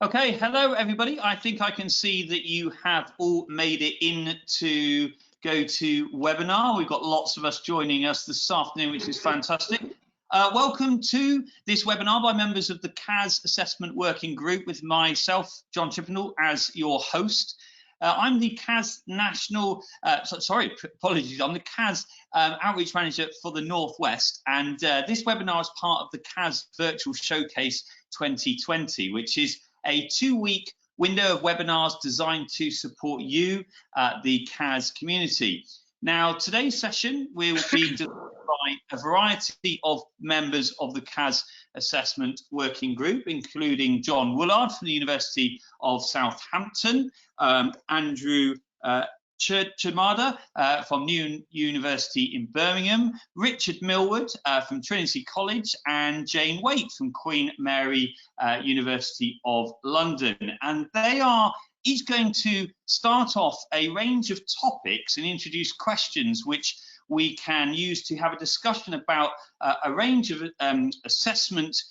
Okay, hello everybody. I think I can see that you have all made it in to go to webinar. We've got lots of us joining us this afternoon, which is fantastic. Welcome to this webinar by members of the CAS Assessment Working Group with myself, John Chippendall, as your host. I'm the CAS National, apologies, I'm the CAS Outreach Manager for the Northwest, and this webinar is part of the CAS Virtual Showcase 2020, which is a 2-week window of webinars designed to support you, the CAS community. Now, today's session will be delivered by a variety of members of the CAS Assessment Working Group, including John Willard from the University of Southampton, Andrew Chimada from New University in Birmingham, Richard Millward from Trinity College, and Jane Waite from Queen Mary University of London. And they are each going to start off a range of topics and introduce questions which we can use to have a discussion about a range of assessment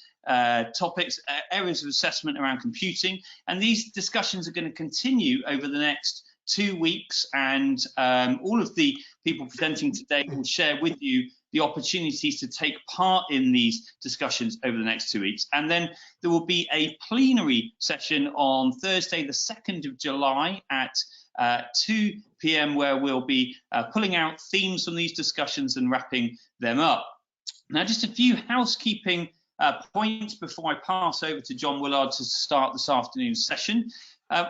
topics, areas of assessment around computing. And these discussions are going to continue over the next 2 weeks, and all of the people presenting today will share with you the opportunities to take part in these discussions over the next 2 weeks. And then there will be a plenary session on Thursday, the 2nd of July at 2 p.m. where we'll be pulling out themes from these discussions and wrapping them up. Now, just a few housekeeping points before I pass over to John Willard to start this afternoon's session.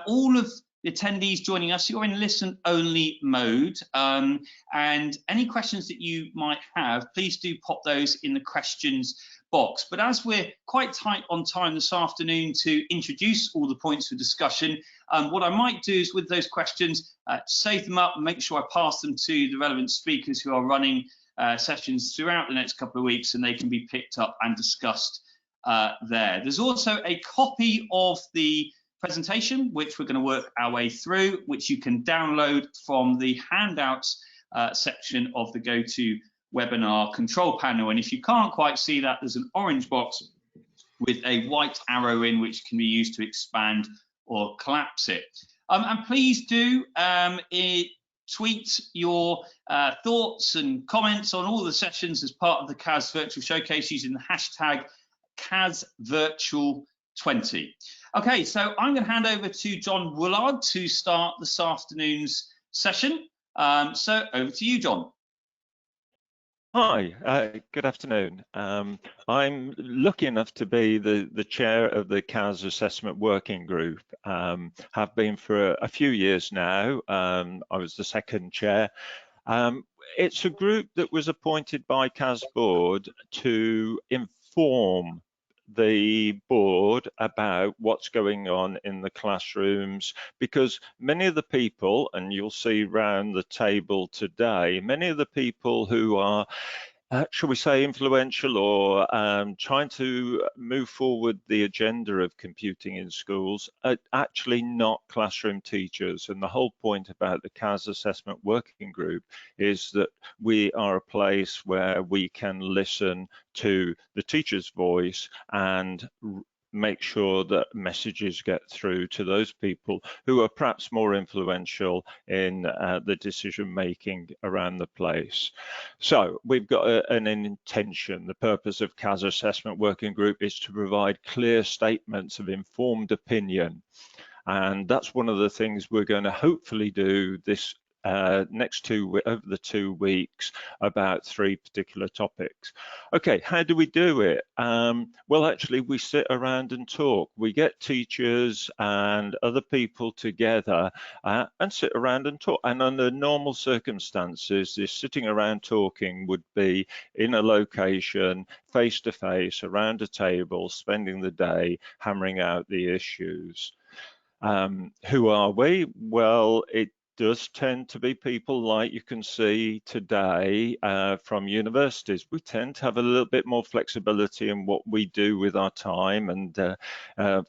All of the attendees joining us, you're in listen-only mode, and any questions that you might have, please do pop those in the questions box. But as we're quite tight on time this afternoon to introduce all the points for discussion, what I might do is with those questions, save them up and make sure I pass them to the relevant speakers who are running sessions throughout the next couple of weeks, and they can be picked up and discussed there. There's also a copy of the presentation which we're going to work our way through, which you can download from the handouts section of the GoToWebinar control panel. And if you can't quite see that, there's an orange box with a white arrow in which can be used to expand or collapse it. And please do tweet your thoughts and comments on all the sessions as part of the CAS Virtual Showcase using the hashtag CAS Virtual 20. Okay, so I'm going to hand over to John Willard to start this afternoon's session. So over to you, John. Hi, good afternoon. I'm lucky enough to be the chair of the CAS Assessment Working Group. Have been for a few years now. I was the second chair. It's a group that was appointed by CAS Board to inform the board about what's going on in the classrooms, because many of the people, and you'll see round the table today, many of the people who are shall we say influential or trying to move forward the agenda of computing in schools are actually not classroom teachers. And the whole point about the CAS Assessment Working Group is that we are a place where we can listen to the teacher's voice and make sure that messages get through to those people who are perhaps more influential in the decision making around the place. So we've got an intention. The purpose of CAS Assessment Working Group is to provide clear statements of informed opinion, and that's one of the things we're going to hopefully do this next over the 2 weeks about 3 particular topics. Okay, how do we do it? Well, actually, we sit around and talk. We get teachers and other people together and sit around and talk. And under normal circumstances, this sitting around talking would be in a location, face to face, around a table, spending the day hammering out the issues. Who are we? Well, it does tend to be people like you can see today from universities. We tend to have a little bit more flexibility in what we do with our time, and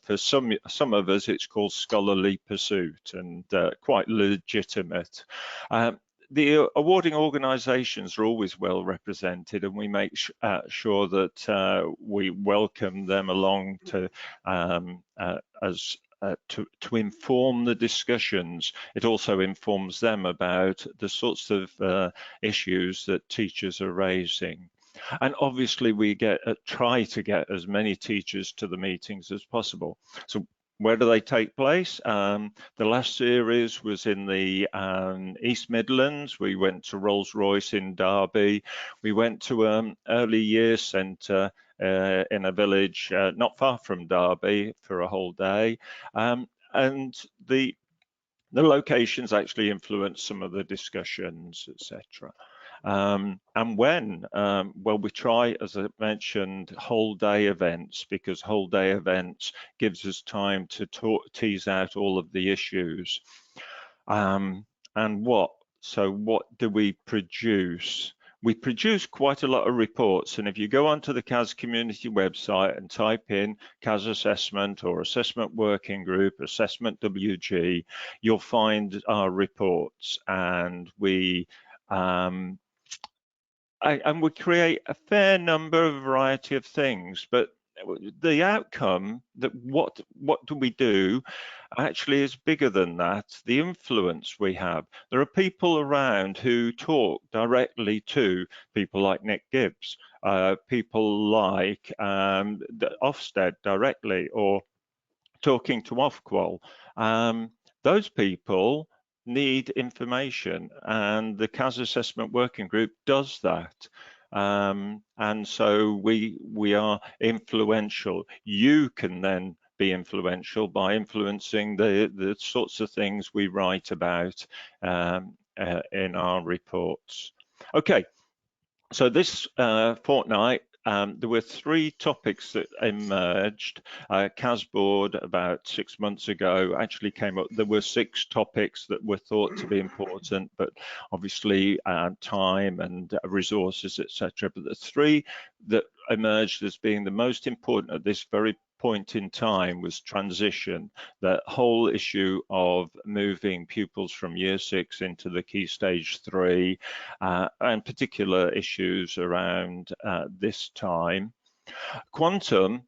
for some of us it's called scholarly pursuit, and quite legitimate. the awarding organisations are always well represented, and we make sure that we welcome them along to to inform the discussions. It also informs them about the sorts of issues that teachers are raising. And obviously we try to get as many teachers to the meetings as possible. So where do they take place? The last series was in the East Midlands. We went to Rolls-Royce in Derby. We went to early years centre in a village not far from Derby for a whole day. And the locations actually influence some of the discussions, etc. And when? Well, we try, as I mentioned, whole day events, because whole day events gives us time to tease out all of the issues. And what do we produce? We produce quite a lot of reports, and if you go onto the CAS community website and type in CAS assessment or assessment working group, assessment WG, you'll find our reports, and we create a fair number of variety of things, but the outcome, that what do we do, actually is bigger than that. The influence we have. There are people around who talk directly to people like Nick Gibbs, people like Ofsted directly, or talking to Ofqual. Those people need information, and the CAS Assessment Working Group does that. And so we are influential. You can then be influential by influencing the sorts of things we write about in our reports. Okay, so this fortnight, there were 3 topics that emerged. CAS board about 6 months ago actually came up. There were 6 topics that were thought to be important, but obviously time and resources, etc. But the 3 that emerged as being the most important at this very point in time was transition, the whole issue of moving pupils from year 6 into the key stage 3, and particular issues around this time. Quantum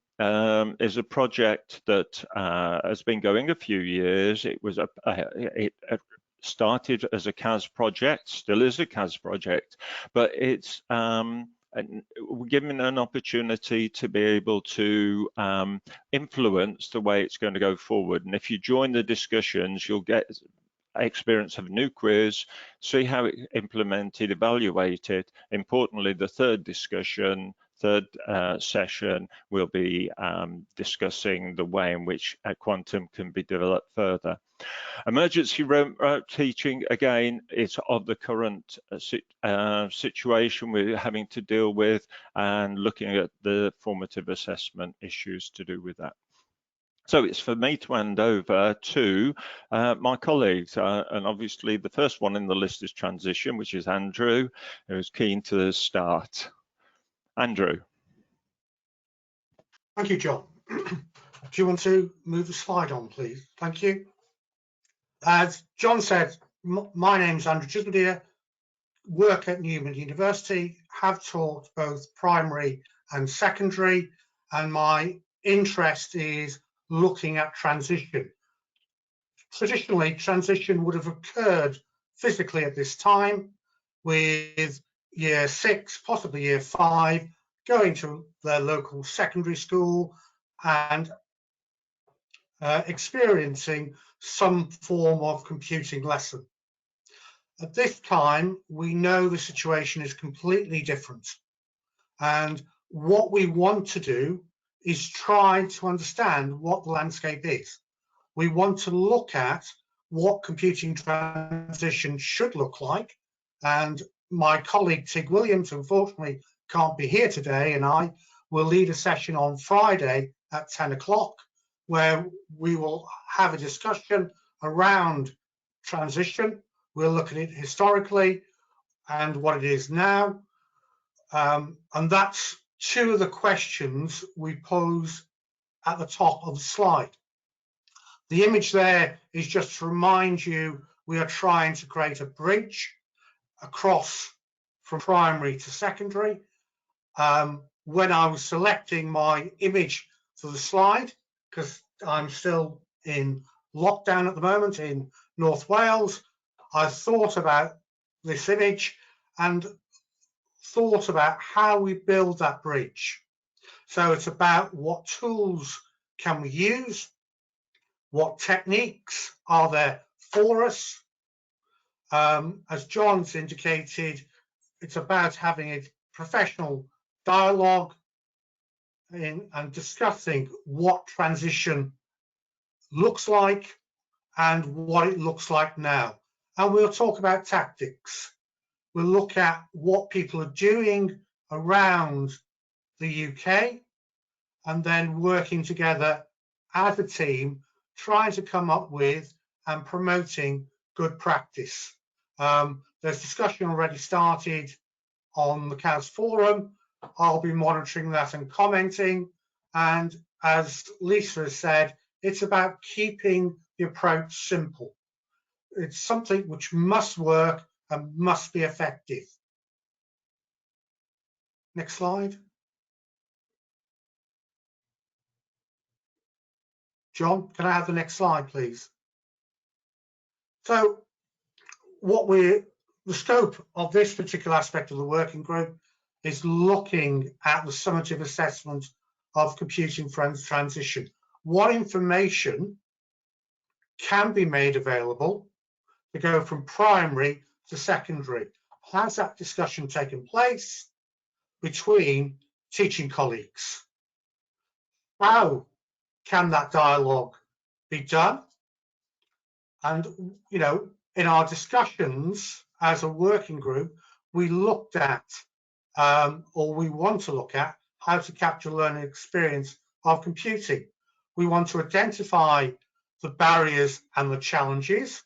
is a project that has been going a few years. It was it started as a CAS project, still is a CAS project, but it's we're given an opportunity to be able to influence the way it's going to go forward. And if you join the discussions, you'll get experience of a new quiz, see how it implemented, evaluated. Importantly, the third session will be discussing the way in which Quantum can be developed further. Emergency remote teaching, again, it's of the current situation we're having to deal with, and looking at the formative assessment issues to do with that. So it's for me to hand over to my colleagues, and obviously the first one in the list is transition, which is Andrew, who's keen to start. Andrew. Thank you, John. Do you want to move the slide on, please? Thank you. As John said, my name's Andrew Chismeldear, work at Newman University, have taught both primary and secondary, and my interest is looking at transition. Traditionally, transition would have occurred physically at this time, with year 6, possibly year 5, going to their local secondary school and experiencing some form of computing lesson. At this time, we know the situation is completely different. And what we want to do is try to understand what the landscape is. We want to look at what computing transition should look like. And my colleague, Tig Williams, unfortunately can't be here today, and I will lead a session on Friday at 10 o'clock, where we will have a discussion around transition. We'll look at it historically and what it is now. And that's 2 of the questions we pose at the top of the slide. The image there is just to remind you we are trying to create a bridge, across from primary to secondary. When I was selecting my image for the slide, because I'm still in lockdown at the moment in North Wales, I thought about this image and thought about how we build that bridge. So it's about what tools can we use, what techniques are there for us. As John's indicated, it's about having a professional dialogue and discussing what transition looks like and what it looks like now. And we'll talk about tactics. We'll look at what people are doing around the UK and then working together as a team, trying to come up with and promoting good practice. There's discussion already started on the CAS forum. I'll be monitoring that and commenting. And as Lisa has said, it's about keeping the approach simple. It's something which must work and must be effective. Next slide. John, can I have the next slide, please? So the scope of this particular aspect of the working group is looking at the summative assessment of computing transition. What information can be made available to go from primary to secondary? Has that discussion taken place between teaching colleagues? How can that dialogue be done? And, you know, in our discussions as a working group, we looked at, or we want to look at, how to capture learning experience of computing. We want to identify the barriers and the challenges,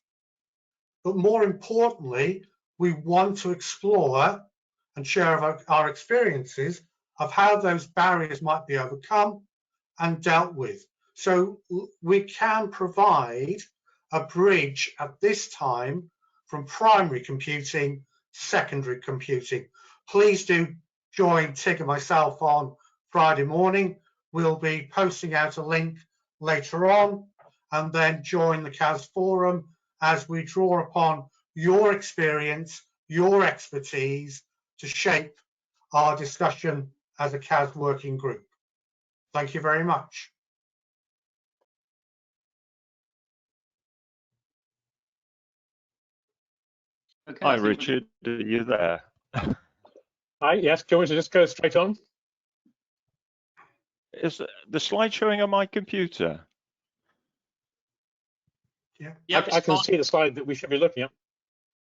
but more importantly, we want to explore and share our experiences of how those barriers might be overcome and dealt with. So we can provide a bridge at this time from primary computing to secondary computing. Please do join Tig and myself on Friday morning. We'll be posting out a link later on, and then join the CAS forum as we draw upon your experience, your expertise to shape our discussion as a CAS working group. Thank you very much. Okay, Hi, Richard. Are you there? Hi, yes. Do you want me to just go straight on? Is the slide showing on my computer? Yeah, I can see the slide that we should be looking at.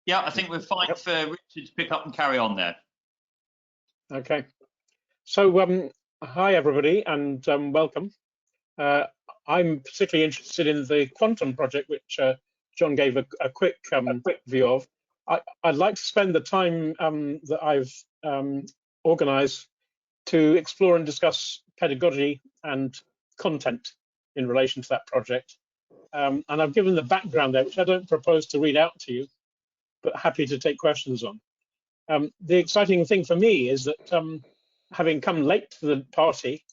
Yeah, I think we're fine for Richard to pick up and carry on there. Okay. So, hi everybody, and welcome. I'm particularly interested in the quantum project, which John gave a quick view of. I'd like to spend the time that I've organised to explore and discuss pedagogy and content in relation to that project. And I've given the background there, which I don't propose to read out to you, but happy to take questions on. The exciting thing for me is that having come late to the party,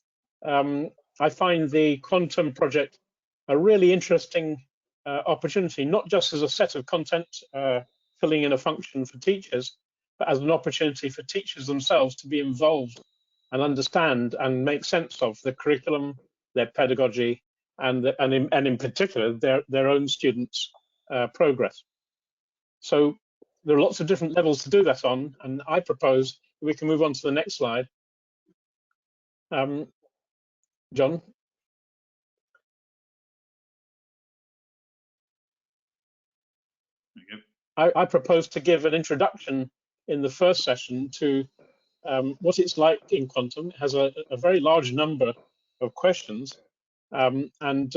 I find the quantum project a really interesting opportunity, not just as a set of content filling in a function for teachers, but as an opportunity for teachers themselves to be involved and understand and make sense of the curriculum, their pedagogy, and in particular their own students' progress. So there are lots of different levels to do that on, and I propose we can move on to the next slide. John. I propose to give an introduction in the first session to what it's like in quantum. It has a very large number of questions and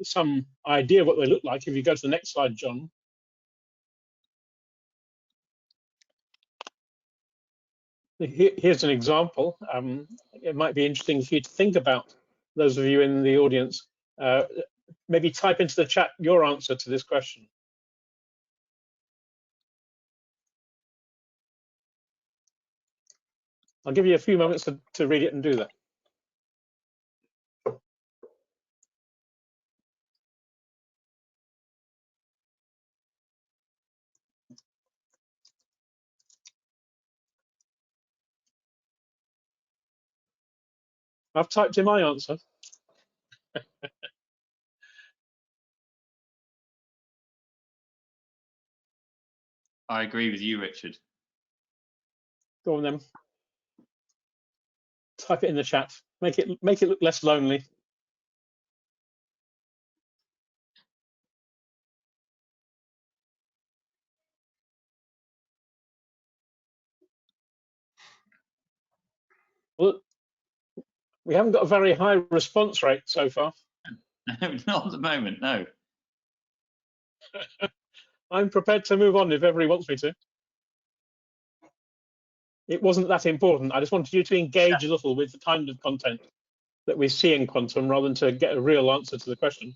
some idea of what they look like. If you go to the next slide, John. Here's an example. It might be interesting for you to think about, those of you in the audience. Maybe type into the chat your answer to this question. I'll give you a few moments to read it and do that. I've typed in my answer. I agree with you, Richard. Go on then. Type it in the chat. Make it look less lonely. Well, we haven't got a very high response rate so far. No, not at the moment, no. I'm prepared to move on if everybody wants me to. It wasn't that important. I just wanted you to engage a little with the kind of content that we see in quantum rather than to get a real answer to the question.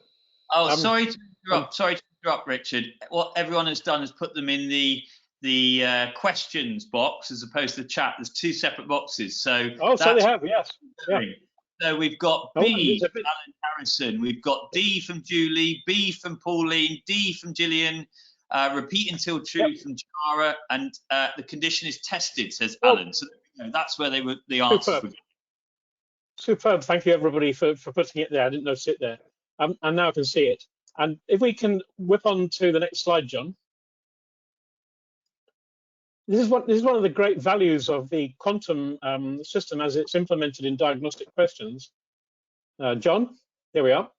Oh, sorry to interrupt. Sorry to interrupt, Richard. What everyone has done is put them in the questions box as opposed to the chat. There's two separate boxes. So so they have, yes. Yeah. So we've got B from Alan Harrison, we've got D from Julie, B from Pauline, D from Gillian, repeat until true from Jara, and the condition is tested, says Alan. So that's where the answers were. Superb. Thank you, everybody, for putting it there. I didn't notice it there. And now I can see it. And if we can whip on to the next slide, John. This is one of the great values of the quantum system as it's implemented in diagnostic questions. John, here we are.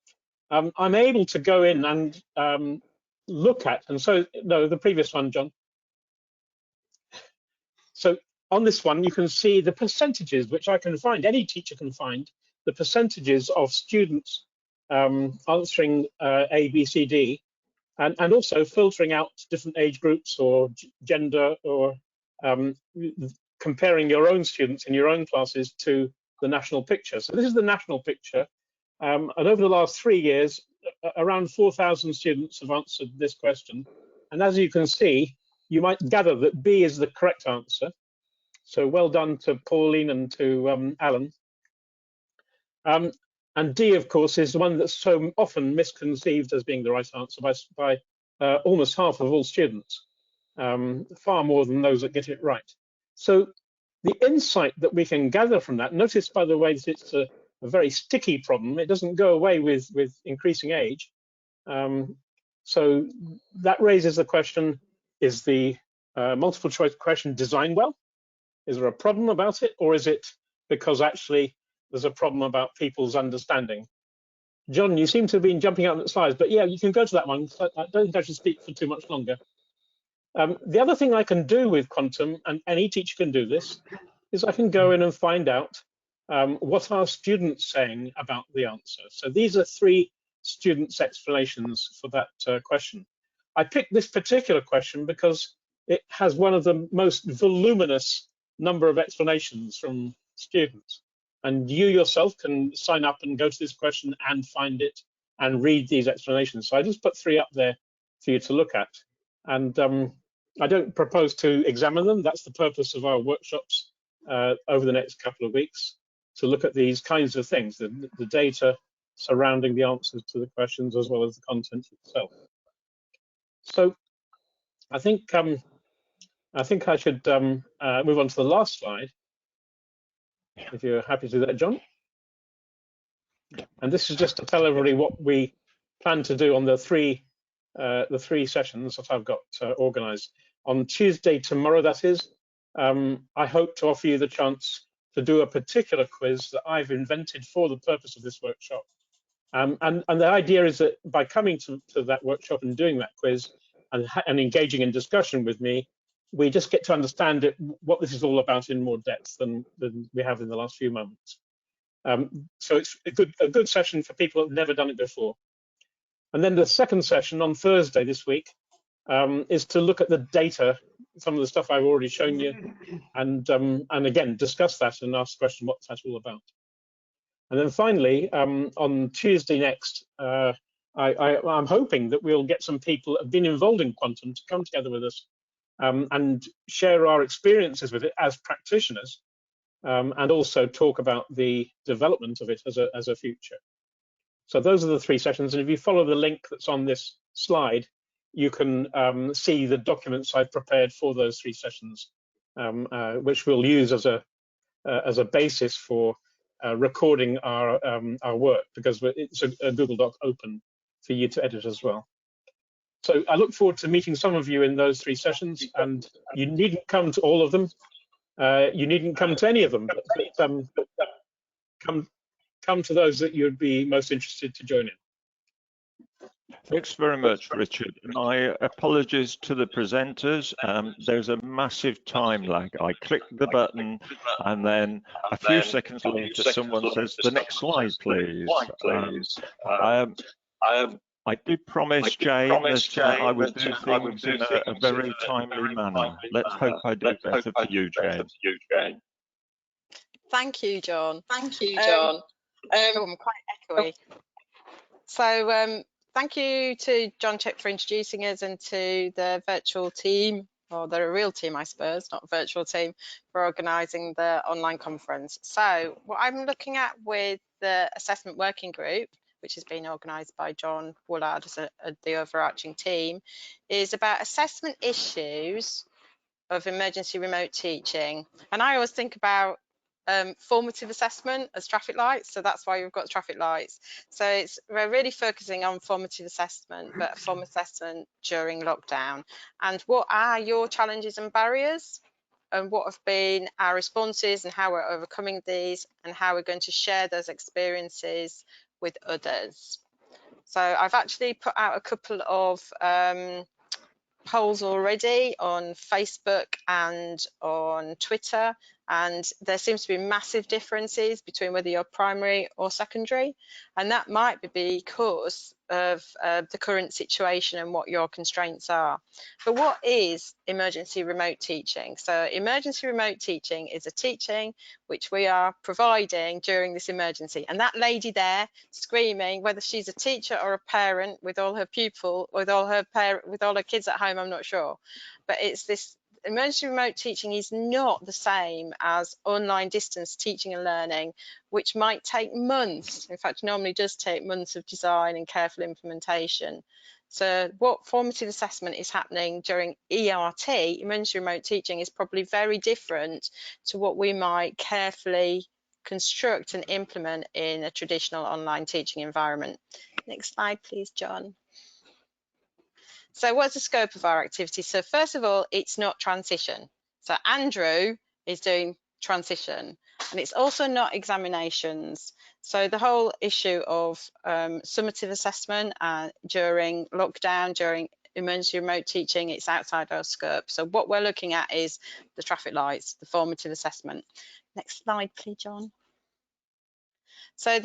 I'm able to go in and look at, and so, no, the previous one, John. So on this one, you can see the percentages, which I can find, any teacher can find, the percentages of students answering A, B, C, D, and also filtering out different age groups or gender, or comparing your own students in your own classes to the national picture. So this is the national picture. And over the last 3 years, around 4,000 students have answered this question. And as you can see, you might gather that B is the correct answer. So well done to Pauline and to Alan. And D, of course, is the one that's so often misconceived as being the right answer by almost half of all students, far more than those that get it right. So the insight that we can gather from that, notice, by the way, that it's a very sticky problem. It doesn't go away with increasing age. So that raises the question, is the multiple choice question designed well? Is there a problem about it? Or is it because actually there's a problem about people's understanding? John, you seem to have been jumping out at the slides, but yeah, you can go to that one. I don't think I should speak for too much longer. The other thing I can do with quantum, and any teacher can do this, is I can go in and find out what are students saying about the answer. So these are 3 students' explanations for that question. I picked this particular question because it has one of the most voluminous number of explanations from students. And you yourself can sign up and go to this question and find it and read these explanations. So I just put 3 up there for you to look at. And I don't propose to examine them. That's the purpose of our workshops over the next couple of weeks, to look at these kinds of things, the data surrounding the answers to the questions as well as the content itself. So I think I should move on to the last slide, if you're happy to do that, John. And this is just to tell everybody what we plan to do on the three sessions that I've got organised. On Tuesday, tomorrow, that is, I hope to offer you the chance to do a particular quiz that I've invented for the purpose of this workshop. And the idea is that by coming to that workshop and doing that quiz and engaging in discussion with me, we just get to understand what this is all about in more depth than we have in the last few moments. So it's a good session for people who have never done it before. And then the second session on Thursday this week is to look at the data, some of the stuff I've already shown you, and again discuss that and ask the question, what's that all about? And then finally, on Tuesday next, I'm hoping that we'll get some people that have been involved in quantum to come together with us and share our experiences with it as practitioners, and also talk about the development of it as a future. So those are the 3 sessions, and if you follow the link that's on this slide, you can see the documents I've prepared for those 3 sessions, which we'll use as a basis for recording our work, because it's a Google Doc open for you to edit as well. So I look forward to meeting some of you in those 3 sessions, and you needn't come to all of them. You needn't come to any of them, but come to those that you'd be most interested to join in. Thanks very much, Richard. My apologies to the presenters. There's a massive time lag. I click the button and then a few seconds later someone says, the next slide, please. I did promise Jane that I would do things in a very timely manner. Let's hope I do better for you, Jane. Thank you, John. Thank you, John. I'm quite echoey. So thank you to John Chipp for introducing us, and to the virtual team, or they're a real team, I suppose, not a virtual team, for organising the online conference. So what I'm looking at with the assessment working group, which has been organised by John Willard as the overarching team, is about assessment issues of emergency remote teaching. And I always think about formative assessment as traffic lights, so that's why we've got traffic lights. So we're really focusing on formative assessment, but formative assessment during lockdown. And what are your challenges and barriers, and what have been our responses, and how we're overcoming these, and how we're going to share those experiences with others. So I've actually put out a couple of polls already on Facebook and on Twitter, and there seems to be massive differences between whether you're primary or secondary, and that might be because of the current situation and what your constraints are. But what is emergency remote teaching? So emergency remote teaching is a teaching which we are providing during this emergency, and that lady there screaming, whether she's a teacher or a parent with all her pupils, with all her kids at home, I'm not sure, but it's this emergency remote teaching is not the same as online distance teaching and learning, which might take months. In fact, normally does take months of design and careful implementation. So what formative assessment is happening during ERT, emergency remote teaching, is probably very different to what we might carefully construct and implement in a traditional online teaching environment. Next slide, please, John. So what's the scope of our activity? So first of all, it's not transition. So Andrew is doing transition, and it's also not examinations. So the whole issue of summative assessment during lockdown, during emergency remote teaching, it's outside our scope. So what we're looking at is the traffic lights, the formative assessment. Next slide, please, John. So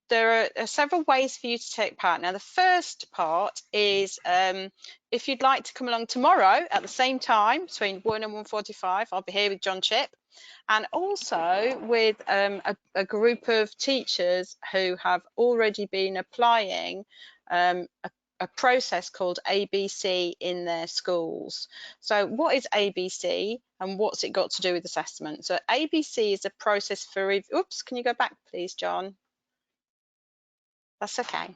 there are several ways for you to take part. Now, the first part is if you'd like to come along tomorrow at the same time between 1 and 1:45, I'll be here with John Chipp, and also with a group of teachers who have already been applying a process called ABC in their schools. So what is ABC and what's it got to do with assessment? So ABC is a process for, oops, can you go back please, John? That's okay.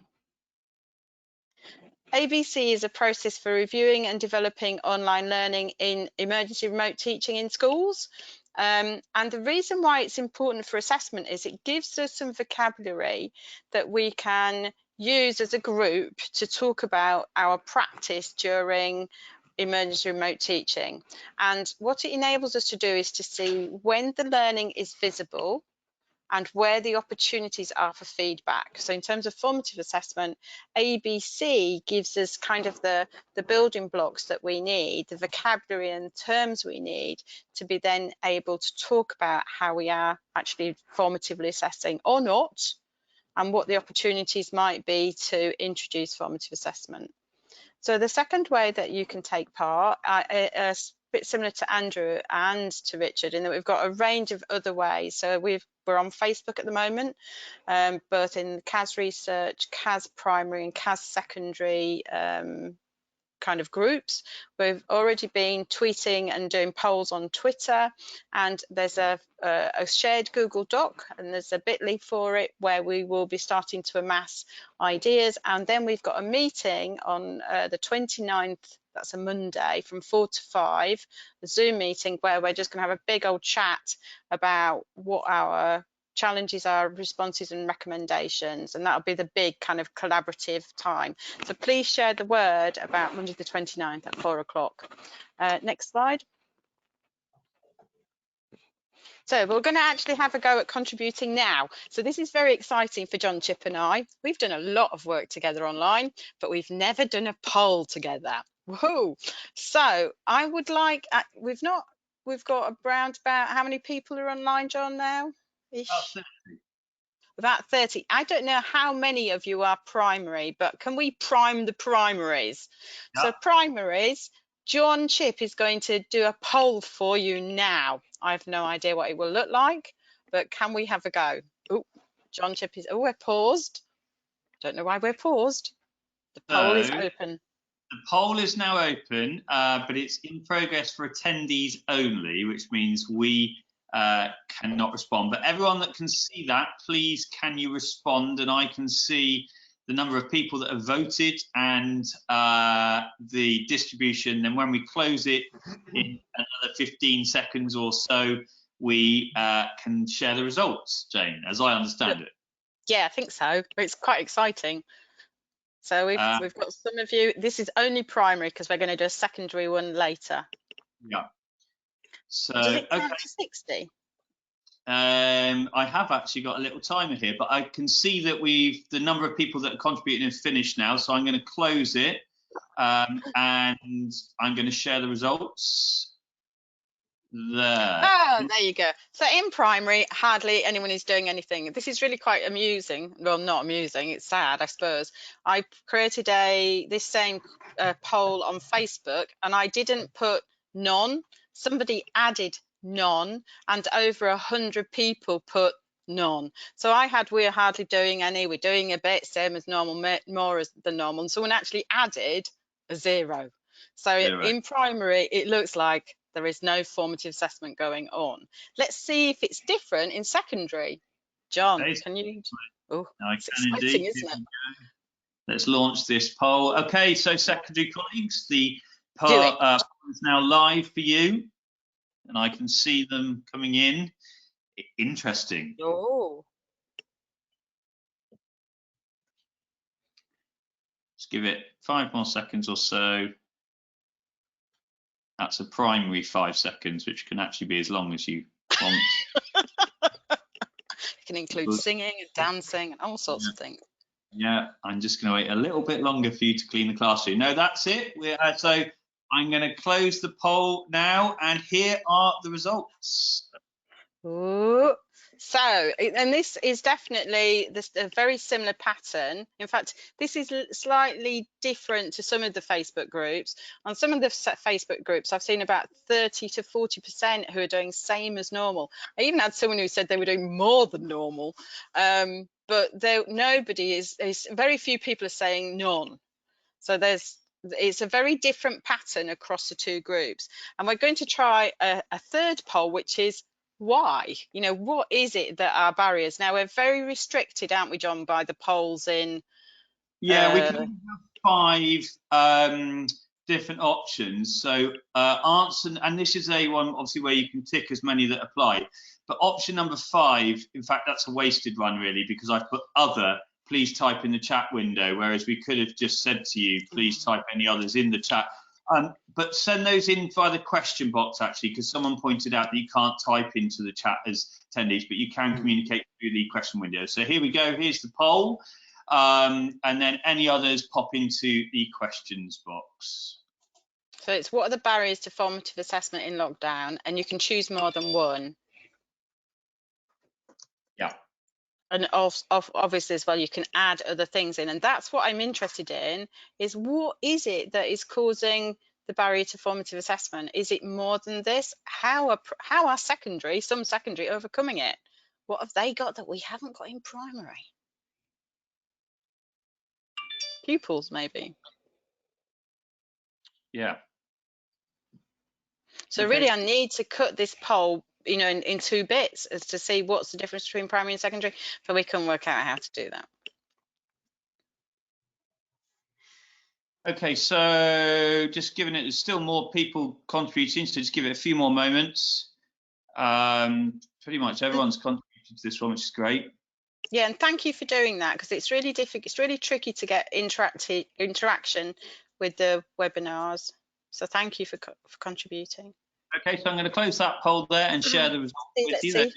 ABC is a process for reviewing and developing online learning in emergency remote teaching in schools. And the reason why it's important for assessment is it gives us some vocabulary that we can use as a group to talk about our practice during emergency remote teaching. And what it enables us to do is to see when the learning is visible and where the opportunities are for feedback. So in terms of formative assessment, ABC gives us kind of the building blocks that we need, the vocabulary and terms we need to be then able to talk about how we are actually formatively assessing or not, and what the opportunities might be to introduce formative assessment. So the second way that you can take part is a bit similar to Andrew and to Richard, in that we've got a range of other ways. So we're on Facebook at the moment, both in CAS Research, CAS Primary and CAS Secondary kind of groups. We've already been tweeting and doing polls on Twitter, and there's a shared Google Doc, and there's a bit.ly for it where we will be starting to amass ideas. And then we've got a meeting on the 29th, that's a Monday, from 4 to 5, a Zoom meeting where we're just going to have a big old chat about what our challenges are, responses and recommendations, and that'll be the big kind of collaborative time. So please share the word about Monday the 29th at 4 o'clock. Next slide. So we're going to actually have a go at contributing now. So this is very exciting for John, Chip and I. We've done a lot of work together online, but we've never done a poll together. Woohoo! So I would like, we've got around about, how many people are online, John, now? About 30. I don't know how many of you are primary, but can we prime the primaries? Yep. So primaries, John Chip is going to do a poll for you now. I have no idea what it will look like, but can we have a go? Oh, John Chip is, we're paused. Don't know why we're paused. The poll is open. The poll is now open, but it's in progress for attendees only, which means we cannot respond. But everyone that can see that, please can you respond, and I can see the number of people that have voted and the distribution. Then when we close it in another 15 seconds or so, we can share the results, Jane, as I understand it. Yeah, I think so. It's quite exciting. So we've got some of you. This is only primary because we're going to do a secondary one later. Yeah. So does it count to 60? I have actually got a little timer here, but I can see that the number of people that are contributing is finished now. So I'm going to close it and I'm going to share the results. There. Oh, there you go. So in primary, hardly anyone is doing anything. This is really quite amusing. Well, not amusing. It's sad, I suppose. I created this same poll on Facebook, and I didn't put none. Somebody added none, and over 100 people put none. So we're hardly doing any. We're doing a bit, same as normal, more than normal. And someone actually added a 0. So in primary, it looks like there is no formative assessment going on. Let's see if it's different in secondary. John, can you? Oh, it's exciting, isn't it? Let's launch this poll. Okay, so secondary colleagues, the poll is now live for you, and I can see them coming in. Interesting. Oh. Let's give it 5 more seconds or so. That's a primary 5 seconds, which can actually be as long as you want. It can include singing and dancing and all sorts of things. Yeah, I'm just going to wait a little bit longer for you to clean the classroom. No, that's it. So I'm going to close the poll now, and here are the results. Ooh. So, and this is definitely a very similar pattern. In fact, this is slightly different to some of the Facebook groups. On some of the Facebook groups, I've seen about 30 to 40% who are doing same as normal. I even had someone who said they were doing more than normal. But nobody is, very few people are saying none. So it's a very different pattern across the two groups. And we're going to try a third poll, which is why? What is it that are barriers? Now, we're very restricted, aren't we, John, by the polls in? Yeah, we can have 5 different options. So answer, and this is a one obviously where you can tick as many that apply. But option number 5, in fact, that's a wasted one really, because I've put other. Please type in the chat window, whereas we could have just said to you, please type any others in the chat. But send those in via the question box, actually, because someone pointed out that you can't type into the chat as attendees, but you can communicate through the question window. So here we go. Here's the poll. And then any others pop into the questions box. So it's what are the barriers to formative assessment in lockdown? And you can choose more than one. Yeah. And obviously as well, you can add other things in. And that's what I'm interested in, is what is it that is causing the barrier to formative assessment? Is it more than this? How are some secondary overcoming it? What have they got that we haven't got in primary? Pupils, maybe. Yeah. So Okay. really, I need to cut this poll, you know, in 2 bits as to see what's the difference between primary and secondary, but we can work out how to do that. Okay, so just giving it, there's still more people contributing, so just give it a few more moments. Pretty much everyone's contributed to this one, which is great. Yeah, and thank you for doing that, because it's really difficult. It's really tricky to get interaction with the webinars. So thank you for contributing. Okay, so I'm going to close that poll there and share the results with you. See.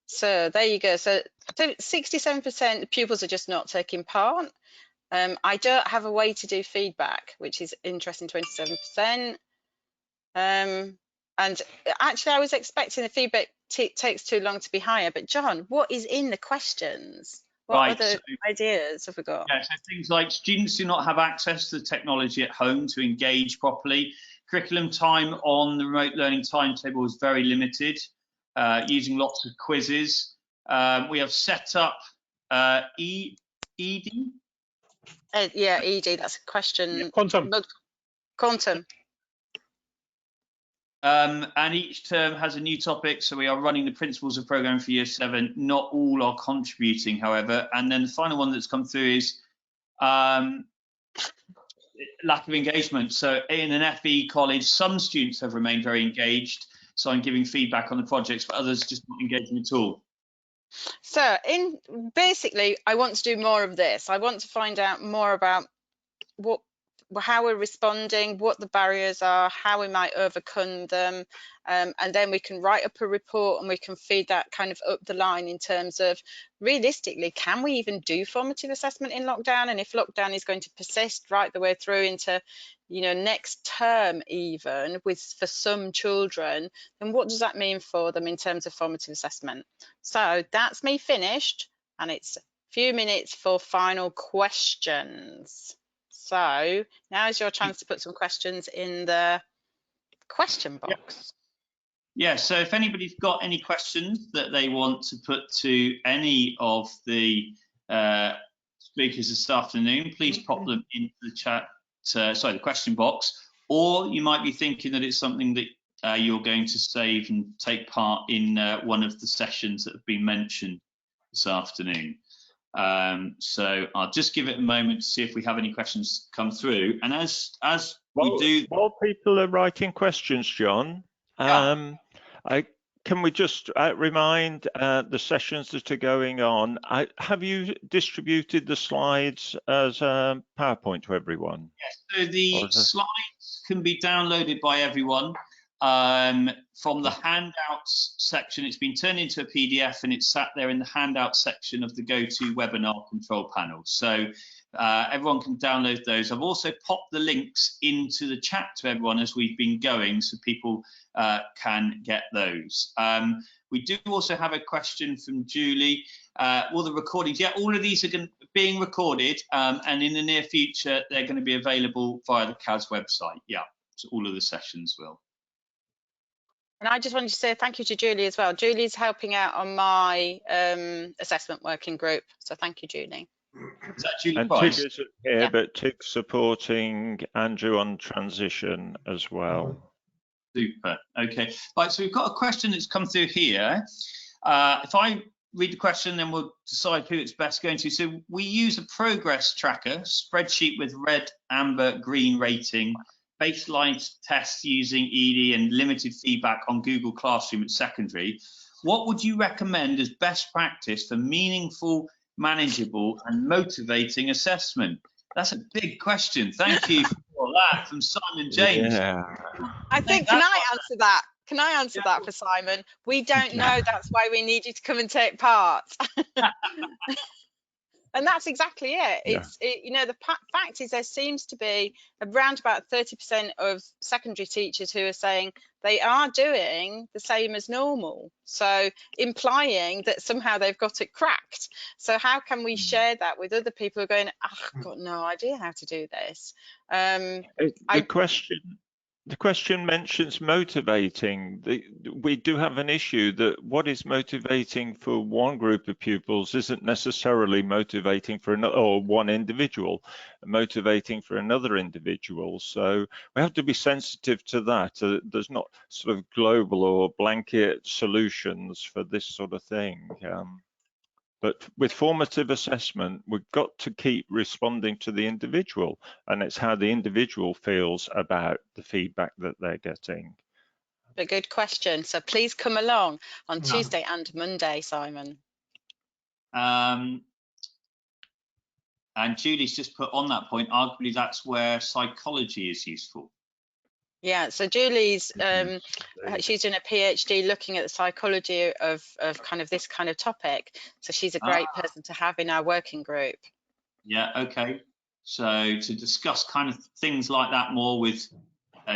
So there you go. So 67% of pupils are just not taking part. I don't have a way to do feedback, which is interesting, 27%. And actually, I was expecting the feedback takes too long to be higher. But John, what is in the questions? What other ideas have we got? Yeah, so things like students do not have access to the technology at home to engage properly. Curriculum time on the remote learning timetable is very limited, using lots of quizzes. We have set up ED. Yeah, ED, that's a question. Yeah, quantum. And each term has a new topic, so we are running the principles of programming for year 7. Not all are contributing, however. And then the final one that's come through is lack of engagement. So in an FE college, some students have remained very engaged, so I'm giving feedback on the projects, but others just not engaging at all. So basically, I want to do more of this. I want to find out more about how we're responding, what the barriers are, how we might overcome them, and then we can write up a report and we can feed that kind of up the line in terms of, realistically, can we even do formative assessment in lockdown? And if lockdown is going to persist right the way through into, you know, next term even, for some children, then what does that mean for them in terms of formative assessment? So that's me finished, and it's a few minutes for final questions. So now is your chance to put some questions in the question box. Yeah, so if anybody's got any questions that they want to put to any of the speakers this afternoon, please pop them into the chat, the question box, or you might be thinking that it's something that you're going to save and take part in one of the sessions that have been mentioned this afternoon. So I'll just give it a moment to see if we have any questions come through. And as we do, while people are writing questions, John, can we just remind the sessions that are going on? Have you distributed the slides as PowerPoint to everyone? Yes, so the slides can be downloaded by everyone. From the handouts section, it's been turned into a PDF and it's sat there in the handouts section of the GoToWebinar control panel. So everyone can download those. I've also popped the links into the chat to everyone as we've been going, so people can get those. We do also have a question from Julie. Will the recordings? Yeah, all of these are being recorded, and in the near future, they're going to be available via the CAS website. Yeah, so all of the sessions will. And I just wanted to say thank you to Julie as well. Julie's helping out on my assessment working group. So thank you, Julie. Is that Julie and Price? Tig isn't here, but Tig's supporting Andrew on transition as well. Super. Okay. Right, so we've got a question that's come through here. If I read the question, then we'll decide who it's best going to. So we use a progress tracker spreadsheet with red, amber, green rating, baseline tests using ED and limited feedback on Google Classroom at secondary. What would you recommend as best practice for meaningful, manageable and motivating assessment? That's a big question. Thank you for that from Simon James. Yeah. I think, can I answer that? Can I answer that for Simon? We don't know. That's why we need you to come and take part. And that's exactly it. You know, the fact is there seems to be around about 30% of secondary teachers who are saying they are doing the same as normal. So implying that somehow they've got it cracked. So how can we share that with other people who are going, oh, I've got no idea how to do this? The question mentions motivating. We do have an issue that what is motivating for one group of pupils isn't necessarily motivating for another, or one individual motivating for another individual. So we have to be sensitive to that. There's not sort of global or blanket solutions for this sort of thing. But with formative assessment, we've got to keep responding to the individual, and it's how the individual feels about the feedback that they're getting. A good question. So please come along on Tuesday and Monday, Simon. And Julie's just put on that point, arguably that's where psychology is useful. Yeah, so Julie's she's doing a PhD looking at the psychology of kind of this kind of topic. So she's a great person to have in our working group. Yeah, okay. So to discuss kind of things like that more with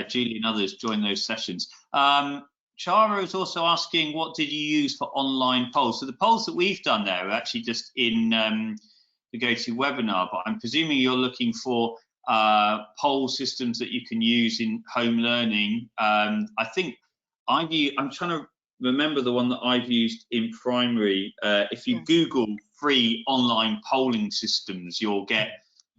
Julie and others, join those sessions. Chara is also asking, what did you use for online polls? So the polls that we've done there are actually just in the GoToWebinar, but I'm presuming you're looking for poll systems that you can use in home learning. I think I'm trying to remember the one that I've used in primary. If you Google free online polling systems, you'll get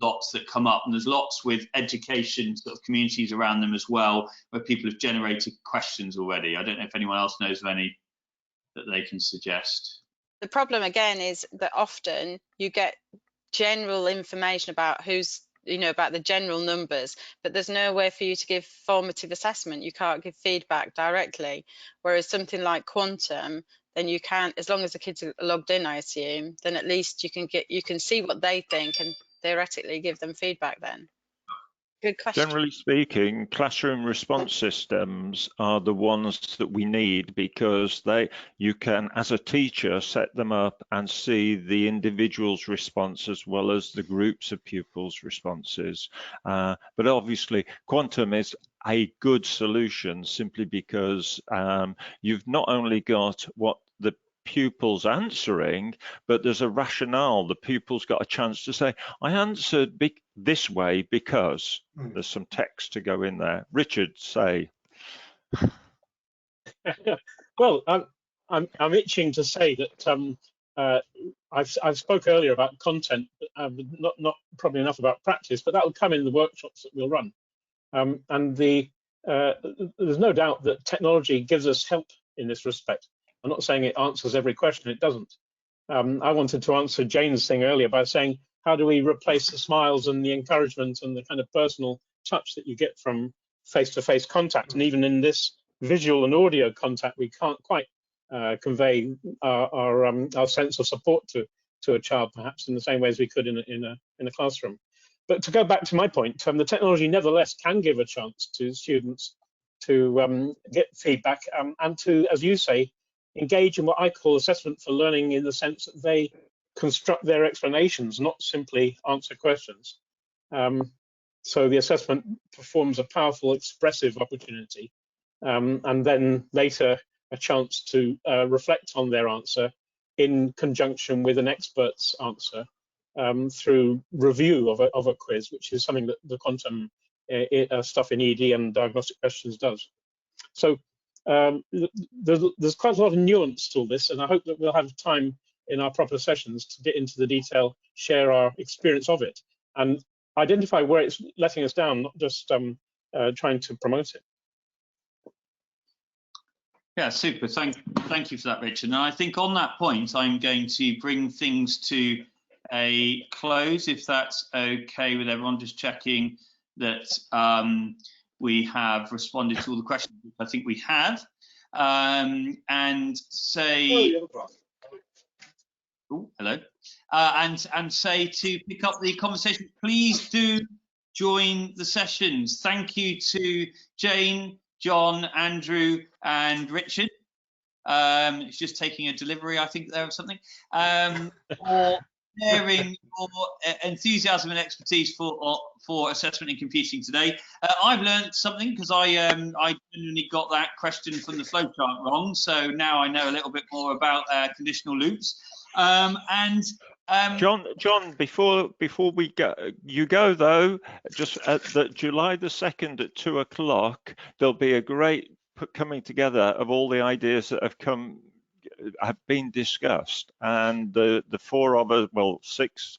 lots that come up, and there's lots with education sort of communities around them as well, where people have generated questions already. I don't know if anyone else knows of any that they can suggest. The problem again is that often you get general information about who's, you know, about the general numbers, but there's no way for you to give formative assessment. You can't give feedback directly, whereas something like quantum, then you can, as long as the kids are logged in, I assume, then at least you can see what they think and theoretically give them feedback then. Good question. Generally speaking, classroom response systems are the ones that we need, because you can, as a teacher, set them up and see the individual's response as well as the groups of pupils' responses. But obviously, quantum is a good solution simply because you've not only got what the pupils answering, but there's a rationale. The pupils got a chance to say, I answered this way because there's some text to go in there. Richard, say. Well, I'm itching to say that I've spoke earlier about content, not probably enough about practice, but that will come in the workshops that we'll run. And there's no doubt that technology gives us help in this respect. I'm not saying it answers every question, it doesn't. I wanted to answer Jane's thing earlier by saying, how do we replace the smiles and the encouragement and the kind of personal touch that you get from face-to-face contact? And even in this visual and audio contact, we can't quite convey our sense of support to a child, perhaps in the same way as we could in a classroom. But to go back to my point, the technology nevertheless can give a chance to students to get feedback and to, as you say, engage in what I call assessment for learning, in the sense that they construct their explanations, not simply answer questions. So the assessment performs a powerful expressive opportunity, and then later a chance to reflect on their answer in conjunction with an expert's answer through review of a quiz, which is something that the quantum stuff in ED and diagnostic questions does. So there's quite a lot of nuance to all this, and I hope that we'll have time in our proper sessions to get into the detail, share our experience of it, and identify where it's letting us down, not just trying to promote it. Yeah, super. Thank you for that, Richard. And I think on that point, I'm going to bring things to a close, if that's okay with everyone. Just checking that we have responded to all the questions, which I think we have, and say, hello, and say to pick up the conversation, please do join the sessions. Thank you to Jane, John, Andrew, and Richard. It's just taking a delivery, I think, there of something, for sharing your enthusiasm and expertise for assessment and computing today. I've learned something, because I genuinely got that question from the flowchart wrong, so now I know a little bit more about conditional loops. John, before we go, though, just at the July the 2nd at 2 o'clock, there'll be a great coming together of all the ideas that have been discussed, and the four of us, well, six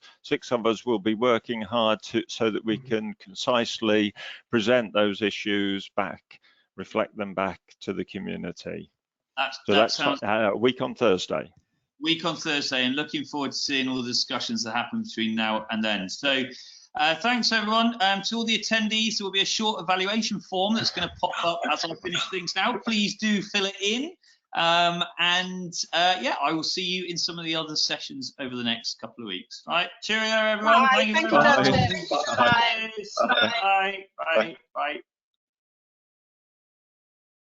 of us will be working hard so that we can concisely present those issues back, reflect them back to the community. That's a week on Thursday. And looking forward to seeing all the discussions that happen between now and then. So thanks everyone. To all the attendees, there will be a short evaluation form that's going to pop up as I finish things now. Please do fill it in. Yeah, I will see you in some of the other sessions over the next couple of weeks. All right, cheerio everyone. Bye. Thank you very much. Bye. Bye. Bye. Bye.